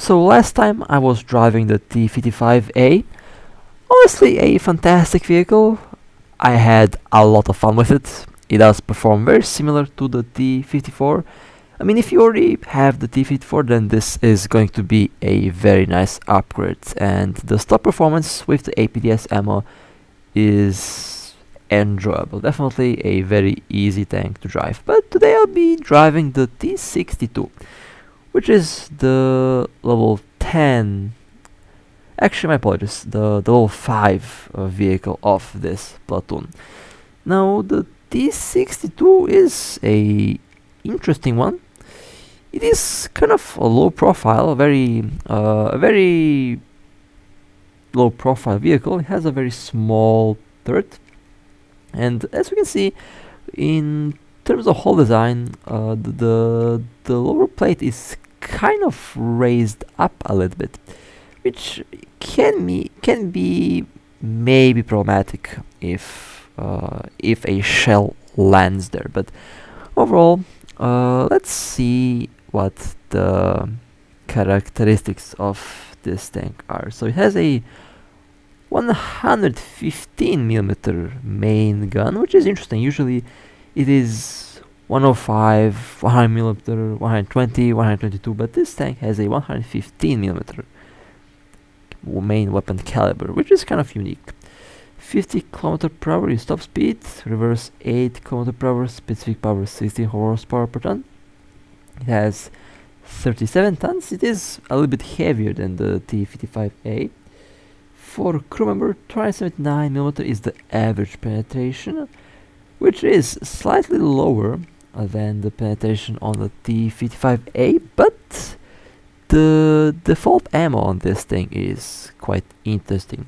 So last time I was driving the T-55A. Honestly, a fantastic vehicle. I had a lot of fun with it. It does perform very similar to the T-54. I mean, if you already have the T-54, then this is going to be a very nice upgrade. And the stock performance with the APDS ammo is enjoyable. Definitely a very easy tank to drive. But today I'll be driving the T-62, which is the level 10, actually my apologies, the level 5 vehicle of this platoon. Now the T-62 is a interesting one. It is kind of a low profile, a very low profile vehicle. It has a very small turret, and as we can see, in terms of hull design, the lower plate is kind of raised up a little bit, which can be maybe problematic if a shell lands there. But overall, let's see what the characteristics of this tank are. So it has a 115mm main gun, which is interesting. Usually it is 105, 100mm, 120, 122, but this tank has a 115mm main weapon caliber, which is kind of unique. 50 km/h is top speed, reverse 8 km/h, specific power 16 horsepower per ton. It has 37 tons. It is a little bit heavier than the T-55A. For crew member, 279mm is the average penetration, which is slightly lower than the penetration on the T-55A, but the default ammo on this thing is quite interesting.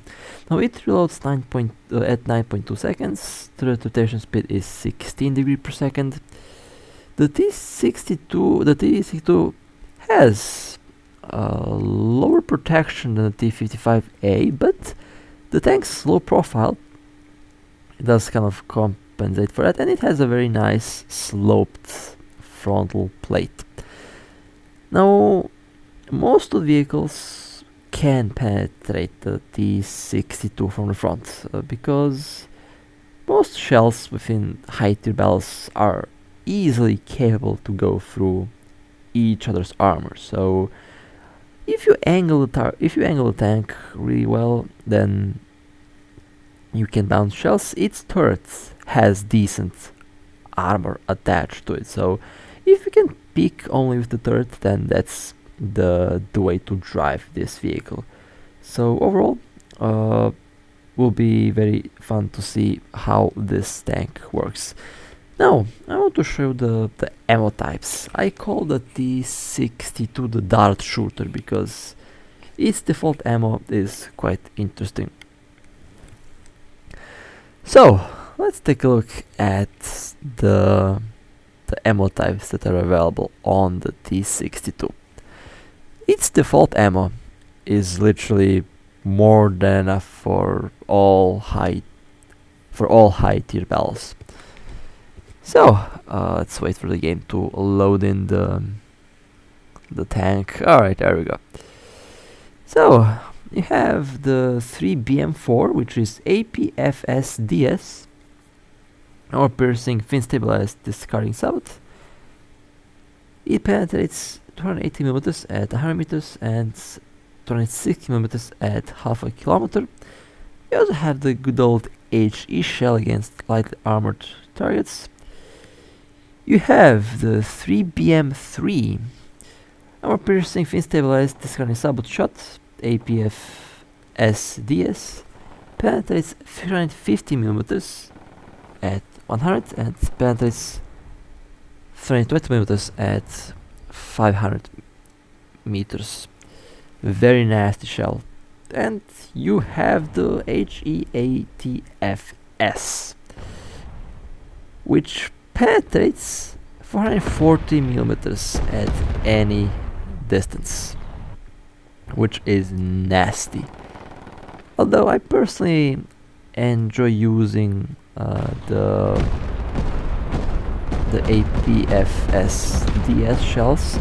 Now it reloads at 9.2 seconds. The rotation speed is 16 degrees per second. The T-62 has lower protection than the T-55A, but the tank's low profile does kind of compensate for that, and it has a very nice sloped frontal plate. Now, most of the vehicles can penetrate the T-62 from the front because most shells within high tier battles are easily capable to go through each other's armor. So if you angle the tank really well, then you can bounce shells. Its turret has decent armor attached to it, so if you can peek only with the turret, then that's the way to drive this vehicle. So overall, will be very fun to see how this tank works. Now I want to show the ammo types. I call the T-62 the dart shooter because its default ammo is quite interesting. So let's take a look at the ammo types that are available on the T-62. Its default ammo is literally more than enough for all high tier battles. So let's wait for the game to load in the tank. Alright, there we go. So you have the 3BM4, which is APFS-DS, or piercing fin stabilized discarding sabot. It penetrates 280mm at 100 meters and 260mm at half a kilometer. You also have the good old HE shell against lightly armored targets. You have the 3BM3, armor piercing fin stabilized discarding sabot shot, APFS-DS, penetrates 350mm at 100 and penetrates 320mm at 500 meters. Very nasty shell. And you have the HEATFS, which penetrates 440mm at any distance, which is nasty. Although I personally enjoy using the APFS-DS shells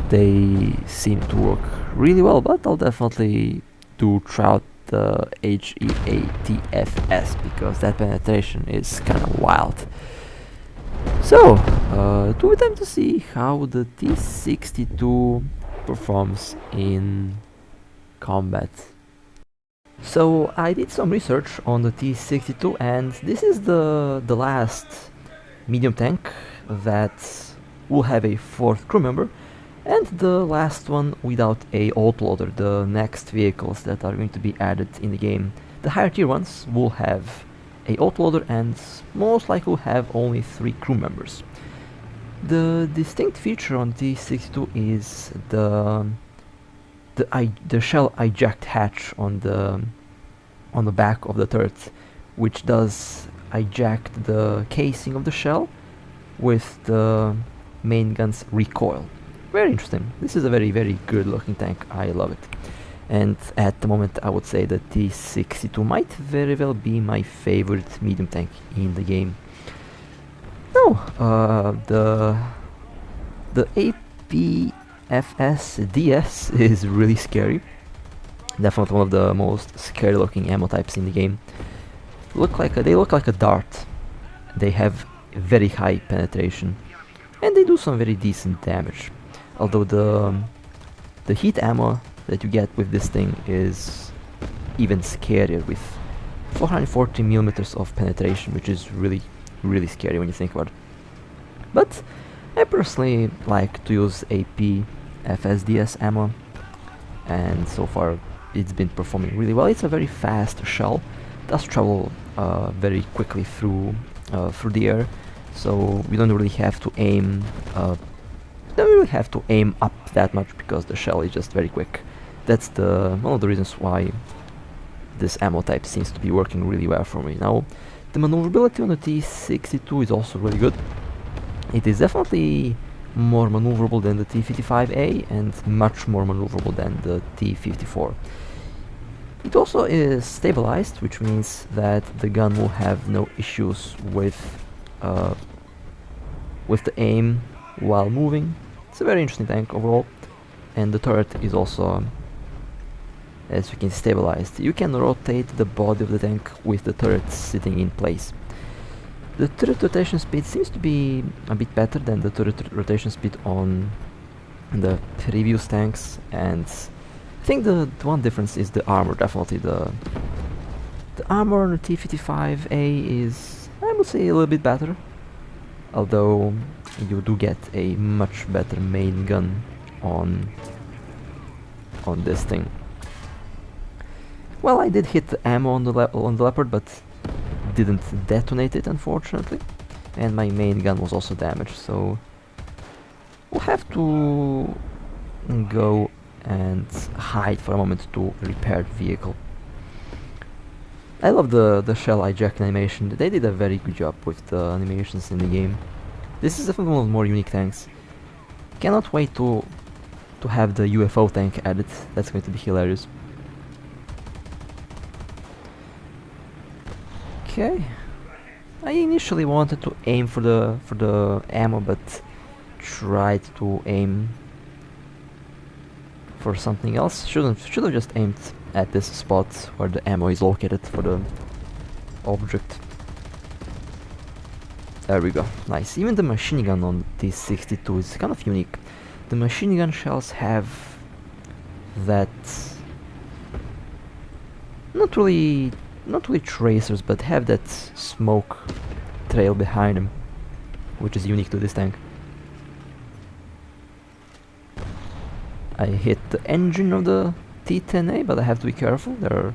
they seem to work really well, but I'll definitely do try out the HEATFS because that penetration is kind of wild. So, do we time to see how the T-62 performs in combat. So I did some research on the T-62, and this is the last medium tank that will have a fourth crew member, and the last one without a autoloader, the next vehicles that are going to be added in the game. The higher tier ones will have a autoloader and most likely will have only 3 crew members. The distinct feature on T-62 is the shell eject hatch on the back of the turret, which does eject the casing of the shell with the main gun's recoil. Very interesting. This is a very, very good looking tank. I love it. And at the moment I would say the T-62 might very well be my favorite medium tank in the game. Now, the APFS DS is really scary. Definitely one of the most scary looking ammo types in the game. They look like a dart. They have very high penetration and they do some very decent damage. Although the heat ammo that you get with this thing is even scarier, with 440 millimeters of penetration, which is really, really scary when you think about it. But I personally like to use AP FSDS ammo, and so far it's been performing really well. It's a very fast shell, does travel very quickly through the air, so we don't really have to aim up that much because the shell is just very quick. That's one of the reasons why this ammo type seems to be working really well for me. Now, the maneuverability on the T-62 is also really good. It is definitely more maneuverable than the T-55A and much more maneuverable than the T-54. It also is stabilized, which means that the gun will have no issues with the aim while moving. It's a very interesting tank overall, and the turret is also, as you can, stabilized. You can rotate the body of the tank with the turret sitting in place. The turret rotation speed seems to be a bit better than the turret rotation speed on the previous tanks, and I think the one difference is the armor. Definitely the armor on the T-55A is, I would say, a little bit better, although you do get a much better main gun on this thing. Well, I did hit the ammo on the Leopard, but didn't detonate it, unfortunately, and my main gun was also damaged, so we'll have to go and hide for a moment to repair the vehicle. I love the shell eject animation. They did a very good job with the animations in the game. This is definitely one of the more unique tanks. Cannot wait to have the UFO tank added. That's going to be hilarious. Okay, I initially wanted to aim for the ammo, but tried to aim for something else. Should have just aimed at this spot where the ammo is located for the object. There we go, nice. Even the machine gun on T-62 is kind of unique. The machine gun shells have that not really tracers, but have that smoke trail behind them, which is unique to this tank. I hit the engine of the T-10A, but I have to be careful. There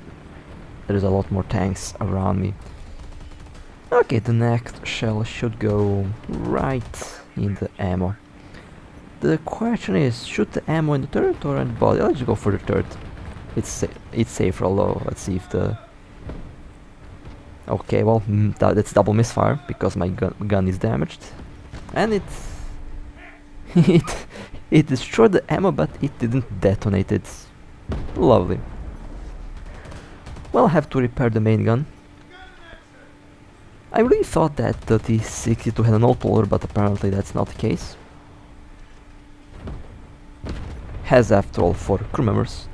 is a lot more tanks around me. Okay, the next shell should go right in the ammo. The question is, shoot the ammo in the turret or in the body? Let's go for the turret. It's safer, although let's see if the... Okay, well, that's double misfire because my gun is damaged, and it destroyed the ammo, but it didn't detonate it. Lovely. Well, I have to repair the main gun. I really thought that the T-62 had an autoloader, but apparently that's not the case. has, after all, 4 crew members.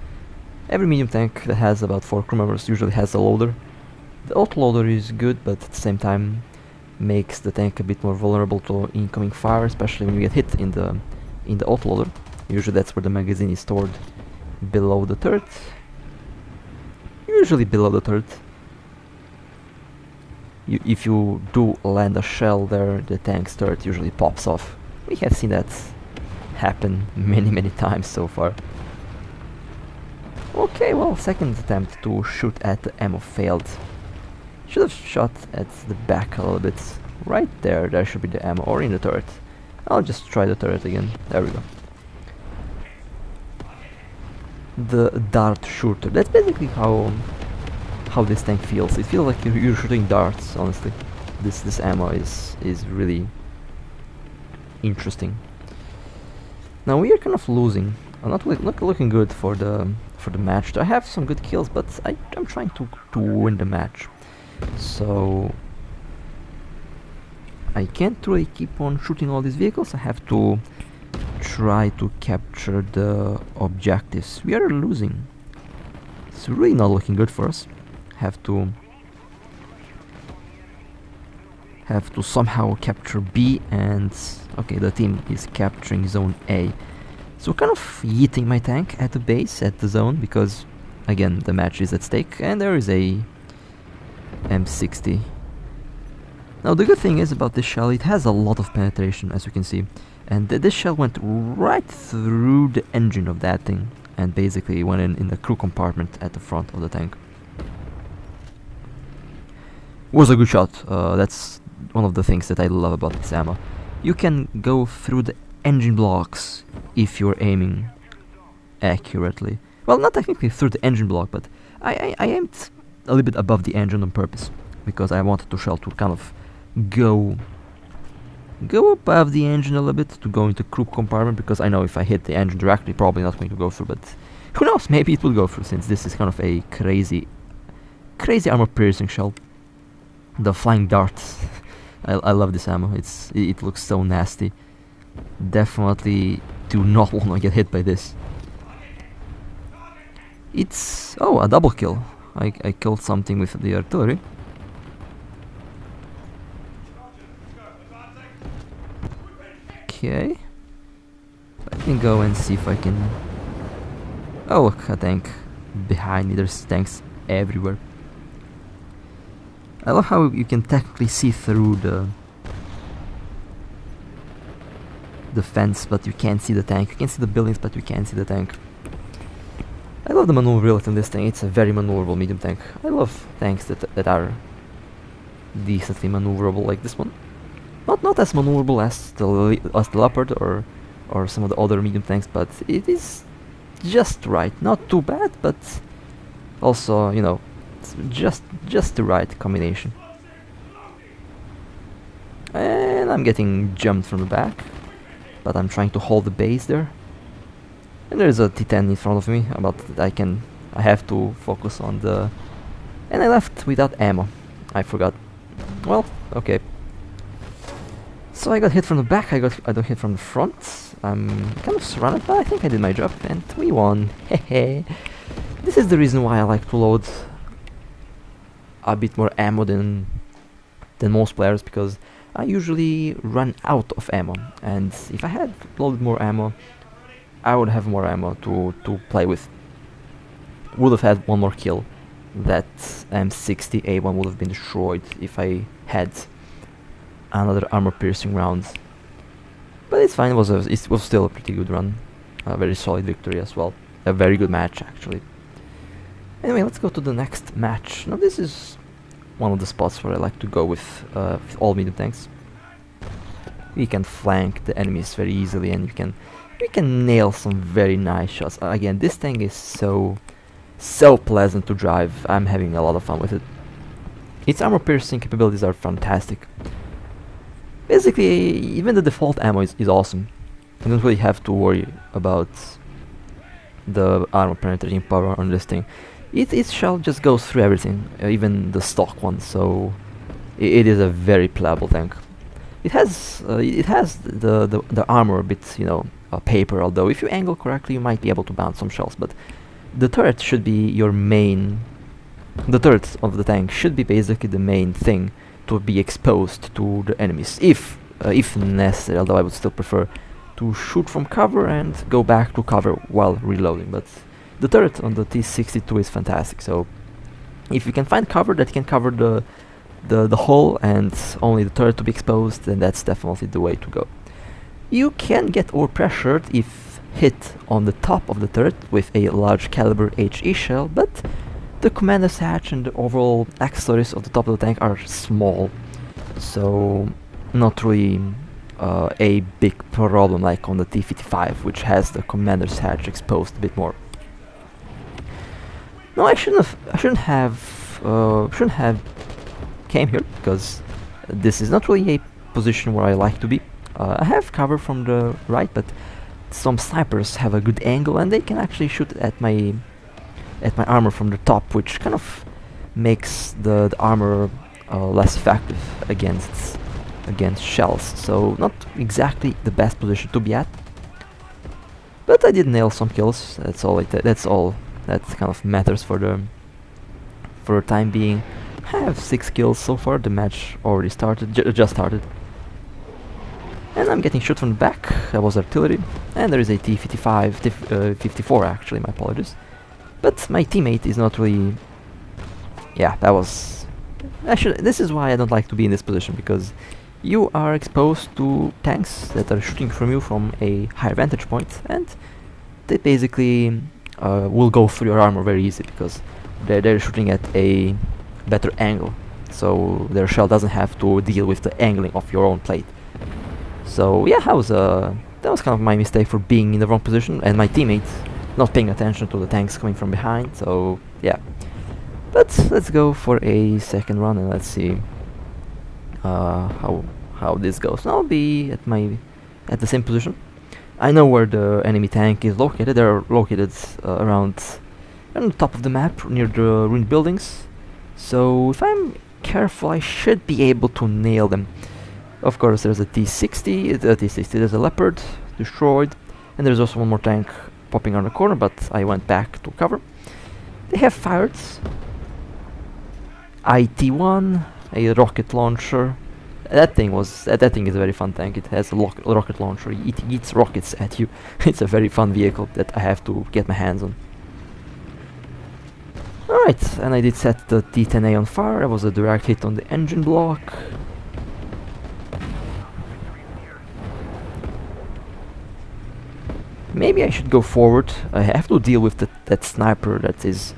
Every medium tank that has about 4 crew members usually has a loader. The autoloader is good, but at the same time makes the tank a bit more vulnerable to incoming fire, especially when you get hit in the autoloader. Usually that's where the magazine is stored, below the turret. Usually below the turret. If you do land a shell there, the tank's turret usually pops off. We have seen that happen many times so far. Okay, well, second attempt to shoot at the ammo failed. Should have shot at the back a little bit. Right there, there should be the ammo, or in the turret. I'll just try the turret again. There we go. The dart shooter. That's basically how this tank feels. It feels like you're shooting darts, honestly. This ammo is really interesting. Now we are kind of losing. I'm not looking good for the match. I have some good kills, but I'm trying to win the match. So I can't really keep on shooting all these vehicles. I have to try to capture the objectives. We are losing. It's really not looking good for us. Have to somehow capture B, and okay, the team is capturing zone A. So kind of yeeting my tank at the base, at the zone, because again the match is at stake, and there is a M60. Now the good thing is about this shell, it has a lot of penetration, as you can see, and this shell went right through the engine of that thing and basically went in the crew compartment at the front of the tank. Was a good shot. That's one of the things that I love about this ammo. You can go through the engine blocks if you're aiming accurately. Well, not technically through the engine block, but I aimed a little bit above the engine on purpose, because I wanted the shell to kind of go above the engine a little bit, to go into crew compartment, because I know if I hit the engine directly, probably not going to go through, but who knows, maybe it will go through, since this is kind of a crazy armor piercing shell. The flying darts. I love this ammo. It looks so nasty. Definitely do not want to get hit by this. It's a double kill. I killed something with the artillery. Okay. I can go and see if I can. Oh look, a tank behind me. There's tanks everywhere. I love how you can technically see through the fence, but you can't see the tank. You can see the buildings, but you can't see the tank. I love the maneuverability in this thing. It's a very maneuverable medium tank. I love tanks that are decently maneuverable, like this one. Not as maneuverable as the Leopard or some of the other medium tanks, but it is just right. Not too bad, but also, you know, it's just the right combination. And I'm getting jumped from the back, but I'm trying to hold the base there. And there's a T-10 in front of me, but I have to focus on the... And I left without ammo. I forgot. Well, okay. So I got hit from the back, I got hit from the front. I'm kind of surrounded, but I think I did my job, and we won. Hehe. This is the reason why I like to load a bit more ammo than most players, because I usually run out of ammo, and if I had loaded more ammo, I would have more ammo to play with. Would have had one more kill. That M60A1 would have been destroyed if I had another armor piercing round. But it's fine, it was still a pretty good run. A very solid victory as well. A very good match, actually. Anyway, let's go to the next match. Now this is one of the spots where I like to go with all medium tanks. We can flank the enemies very easily, and we can nail some very nice shots. Again, this tank is so pleasant to drive. I'm having a lot of fun with it. Its armor piercing capabilities are fantastic. Basically, even the default ammo is awesome. You don't really have to worry about the armor penetrating power on this thing. Its shell just goes through everything, even the stock one, so it is a very playable tank. It has the armor a bit, you know, paper, although if you angle correctly you might be able to bounce some shells, but the turret should be your main... The turret of the tank should be basically the main thing to be exposed to the enemies, if necessary, although I would still prefer to shoot from cover and go back to cover while reloading. But the turret on the T-62 is fantastic, so if you can find cover that can cover the hull and only the turret to be exposed, then that's definitely the way to go. You can get overpressured if hit on the top of the turret with a large caliber HE shell, but the commander's hatch and the overall accessories of the top of the tank are small, so not really a big problem like on the T-55, which has the commander's hatch exposed a bit more. No, I shouldn't have came here, because this is not really a position where I like to be. I have cover from the right, but some snipers have a good angle and they can actually shoot at my armor from the top, which kind of makes the armor less effective against shells. So not exactly the best position to be at, but I did nail some kills. That's all that kind of matters for the time being. I have 6 kills so far. The match already started, just started. And I'm getting shot from the back. That was artillery. And there is a T-55, 54 actually, my apologies. But my teammate is not really... Yeah, that was... This is why I don't like to be in this position, because you are exposed to tanks that are shooting from you from a higher vantage point, and they basically will go through your armor very easy, because they're shooting at a better angle, so their shell doesn't have to deal with the angling of your own plate. So yeah, that was kind of my mistake for being in the wrong position, and my teammates not paying attention to the tanks coming from behind. So yeah, but let's go for a second run and let's see how this goes. Now I'll be at the same position. I know where the enemy tank is located. They're located around on the top of the map near the ruined buildings. So if I'm careful, I should be able to nail them. Of course, there's a T-60, there's a Leopard, destroyed, and there's also one more tank popping around the corner, but I went back to cover. They have fired IT-1, a rocket launcher. That thing is a very fun tank. It has a rocket launcher. It eats rockets at you. It's a very fun vehicle that I have to get my hands on. Alright, and I did set the T-10A on fire. That was a direct hit on the engine block. Maybe I should go forward. I have to deal with that sniper that is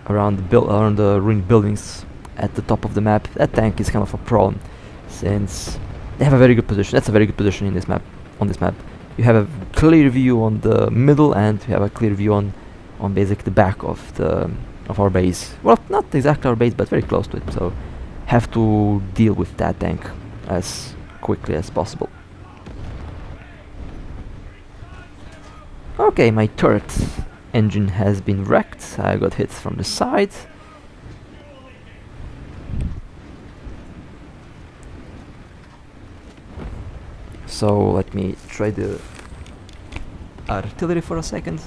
around the ruined buildings at the top of the map. That tank is kind of a problem, since they have a very good position. That's a very good position in this map. On this map, you have a clear view on the middle, and you have a clear view on basically the back of our base. Well, not exactly our base, but very close to it. So, have to deal with that tank as quickly as possible. Okay, my turret engine has been wrecked. I got hit from the side. So let me try the artillery for a second.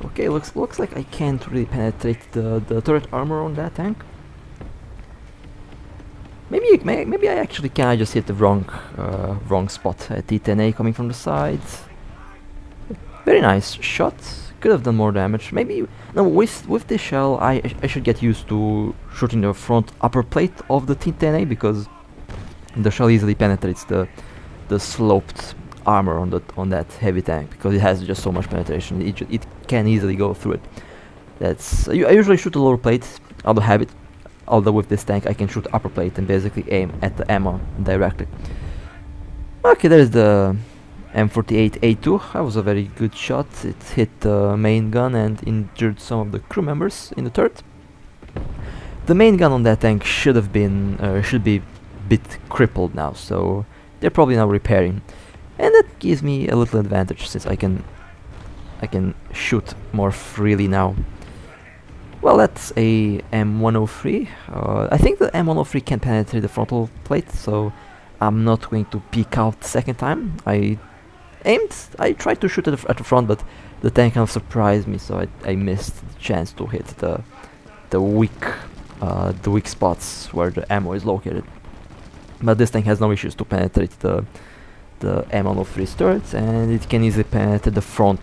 Okay, looks like I can't really penetrate the turret armor on that tank. Maybe I actually can. I just hit the wrong spot. A T-10A coming from the side. Very nice shot. Could have done more damage. Maybe no. With this shell, I should get used to shooting the front upper plate of the T-10A, because the shell easily penetrates the sloped armor on that heavy tank, because it has just so much penetration. It can easily go through it. I usually shoot the lower plate. Although with this tank I can shoot upper plate and basically aim at the ammo directly. Okay, there's the M48A2. That was a very good shot. It hit the main gun and injured some of the crew members in the turret. The main gun on that tank should be a bit crippled now, so they're probably now repairing, and that gives me a little advantage since I can shoot more freely now. Well, that's a M103. I think the M103 can penetrate the frontal plate, so I'm not going to peek out the second time. I tried to shoot at the front, but the tank kind of surprised me, so I missed the chance to hit the weak spots where the ammo is located. But this tank has no issues to penetrate the M103's turrets, and it can easily penetrate the front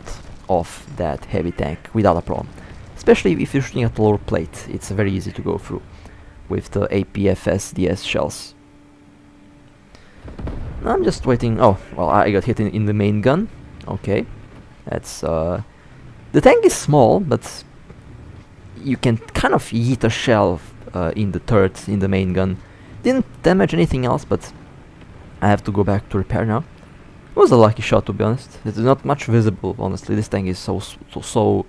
of that heavy tank without a problem. Especially if you're shooting at the lower plate, it's very easy to go through with the APFS DS shells. Now I'm just waiting. Oh, well, I got hit in the main gun. Okay, that's the tank is small, but you can kind of yeet a shell in the turret in the main gun. Didn't damage anything else, but I have to go back to repair now. It was a lucky shot, to be honest. It's not much visible, honestly. This tank is so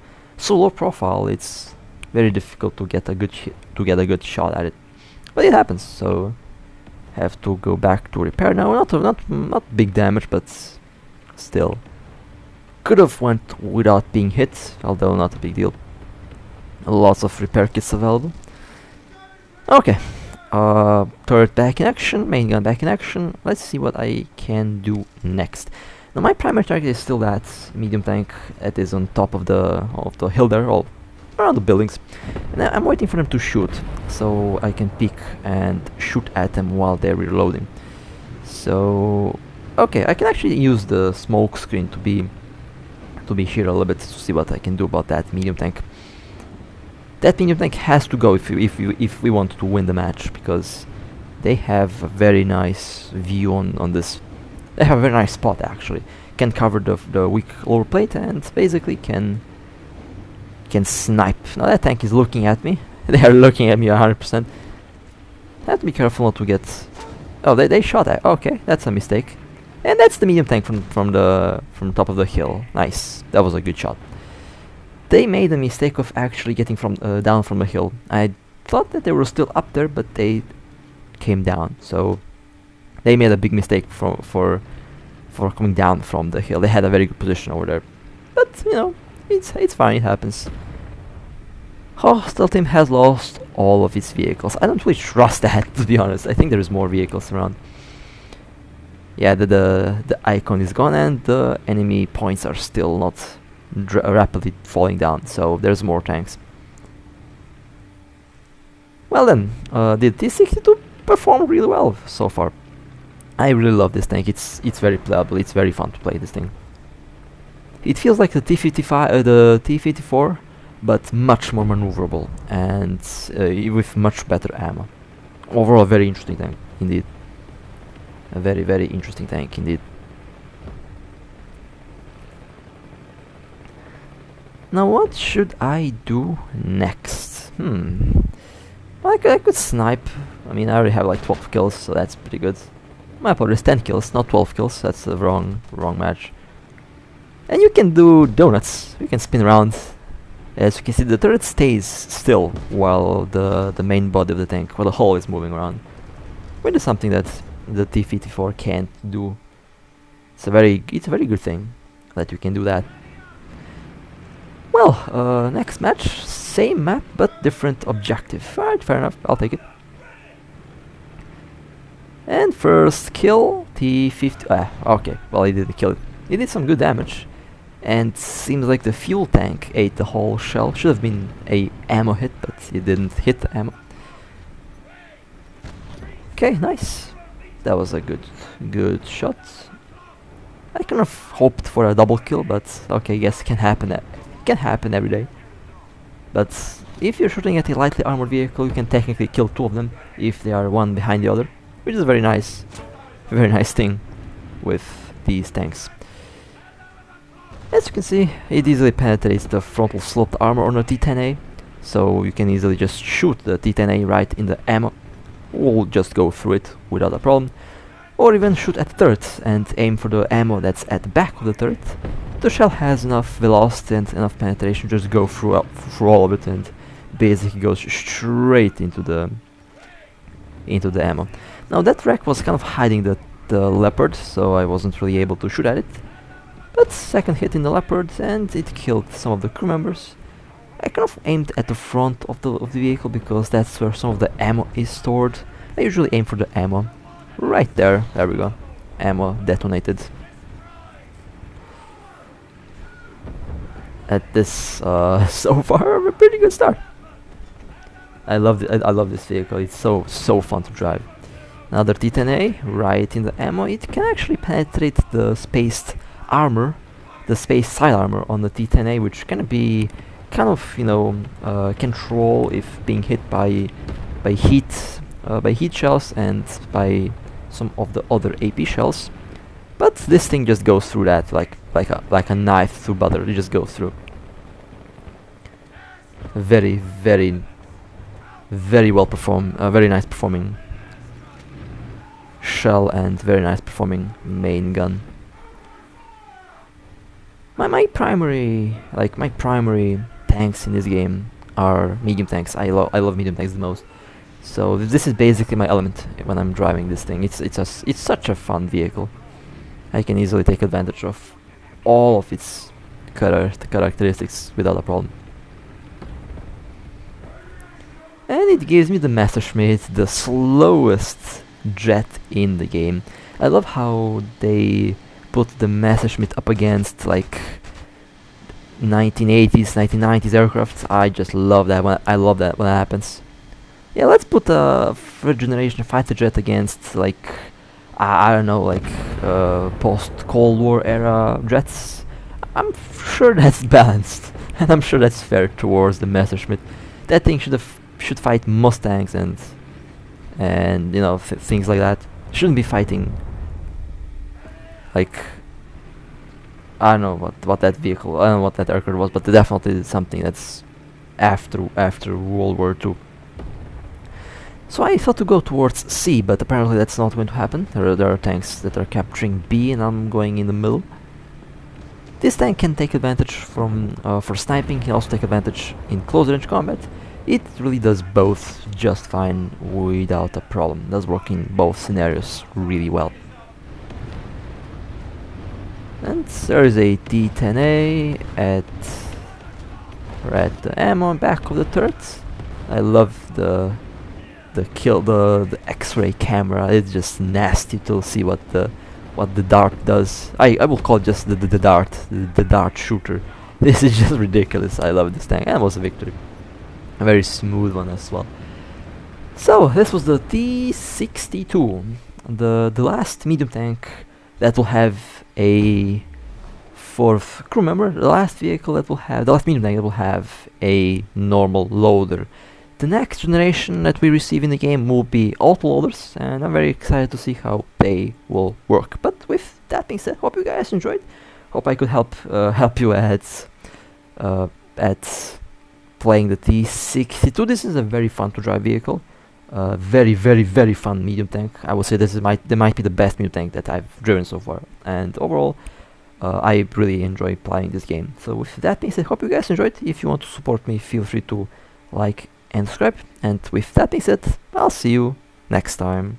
low profile. It's very difficult to get a good shot at it. But it happens, so have to go back to repair now. Not big damage, but still could have went without being hit, although not a big deal. Lots of repair kits available. Okay. Turret back in action, main gun back in action. Let's see what I can do next. Now my primary target is still that medium tank that is on top of the hill there, all around the buildings. And I'm waiting for them to shoot, so I can peek and shoot at them while they're reloading. So okay, I can actually use the smoke screen to be here a little bit to see what I can do about that medium tank. That medium tank has to go if we want to win the match, because they have a very nice view on this. They have a very nice spot actually. Can cover the weak lower plate and basically can snipe. Now that tank is looking at me. They are looking at me 100%. Have to be careful not to get. Oh, they shot at. Okay, that's a mistake. And that's the medium tank from the top of the hill. Nice. That was a good shot. They made a mistake of actually getting down from the hill. I thought that they were still up there, but they came down. So they made a big mistake for coming down from the hill. They had a very good position over there, but you know, it's fine. It happens. Hostile team has lost all of its vehicles. I don't really trust that, to be honest. I think there's more vehicles around. Yeah, the icon is gone, and the enemy points are still not rapidly falling down, so there's more tanks. Well then, the T-62 performed really well so far. I really love this tank. It's very playable. It's very fun to play this thing. It feels like the T-55, the T-54, but much more maneuverable and with much better ammo. Overall, a very interesting tank indeed. A very, very interesting tank indeed. Now what should I do next? Well, I could snipe. I mean, I already have like 12 kills, so that's pretty good. My opponent is 10 kills, not 12 kills. That's the wrong match. And you can do donuts. You can spin around. As you can see, the turret stays still while the main body of the tank, while the hull is moving around, which is something that the T-54 can't do. It's a very good thing that you can do that. Well, next match, same map but different objective. Alright, fair enough, I'll take it. And first kill, T-50. Okay, well, he didn't kill it. He did some good damage. And seems like the fuel tank ate the whole shell. Should have been a ammo hit, but it didn't hit the ammo. Okay, nice. That was a good shot. I kind of hoped for a double kill, but okay, yes, it can happen. Can happen every day. But if you're shooting at a lightly armored vehicle, you can technically kill two of them if they are one behind the other, which is a very nice thing with these tanks. As you can see, it easily penetrates the frontal sloped armor on a T-10A, so you can easily just shoot the T-10A right in the ammo, or just go through it without a problem, or even shoot at the turret and aim for the ammo that's at the back of the turret. The shell has enough velocity and enough penetration to just go through all of it and basically goes straight into the ammo. Now that wreck was kind of hiding the leopard, so I wasn't really able to shoot at it. But second hit in the leopard, and it killed some of the crew members. I kind of aimed at the front of the vehicle because that's where some of the ammo is stored. I usually aim for the ammo. Right there. There we go. Ammo detonated. At this so far a pretty good start. I love this vehicle. It's so fun to drive. Another T-10A right in the ammo. It can actually penetrate the spaced armor, the space side armor on the T-10A, which can be kind of, you know, control if being hit by heat shells and by some of the other AP shells. But this thing just goes through that like a knife through butter. It just goes through. Very well performed, very nice performing shell and very nice performing main gun. My primary tanks in this game are medium tanks. I love medium tanks the most. So this is basically my element when I'm driving this thing. It's such a fun vehicle. I can easily take advantage of all of its characteristics without a problem. And it gives me the Messerschmitt, the slowest jet in the game. I love how they put the Messerschmitt up against like 1980s, 1990s aircraft. I just love that when that happens. Yeah, let's put a third generation fighter jet against like I don't know, like post Cold War era jets. I'm sure that's balanced, and I'm sure that's fair towards the Messerschmitt. That thing should fight Mustangs and you know things like that. Shouldn't be fighting like I don't know what that vehicle, I don't know what that aircraft was, but definitely something that's after World War II. So I thought to go towards C, but apparently that's not going to happen. There are tanks that are capturing B, and I'm going in the middle. This tank can take advantage from for sniping. Can also take advantage in close range combat. It really does both just fine without a problem. Does work in both scenarios really well. And there is a T-10A at the ammo back of the turret. I love the X-ray camera. It's just nasty to see what the dart does. I will call it just the dart shooter. This is just ridiculous. I love this tank, and it was a victory. A very smooth one as well. So this was the T-62, the last medium tank that will have a fourth crew member. The last vehicle that will have, the last medium tank that will have a normal loader. The next generation that we receive in the game will be auto-loaders, and I'm very excited to see how they will work. But with that being said, hope you guys enjoyed. Hope I could help you at playing the T-62. This is a very fun to drive vehicle. Very fun medium tank. I would say this might be the best medium tank that I've driven so far. And overall, I really enjoy playing this game. So with that being said, hope you guys enjoyed. If you want to support me, feel free to like and subscribe. And with that being said, I'll see you next time.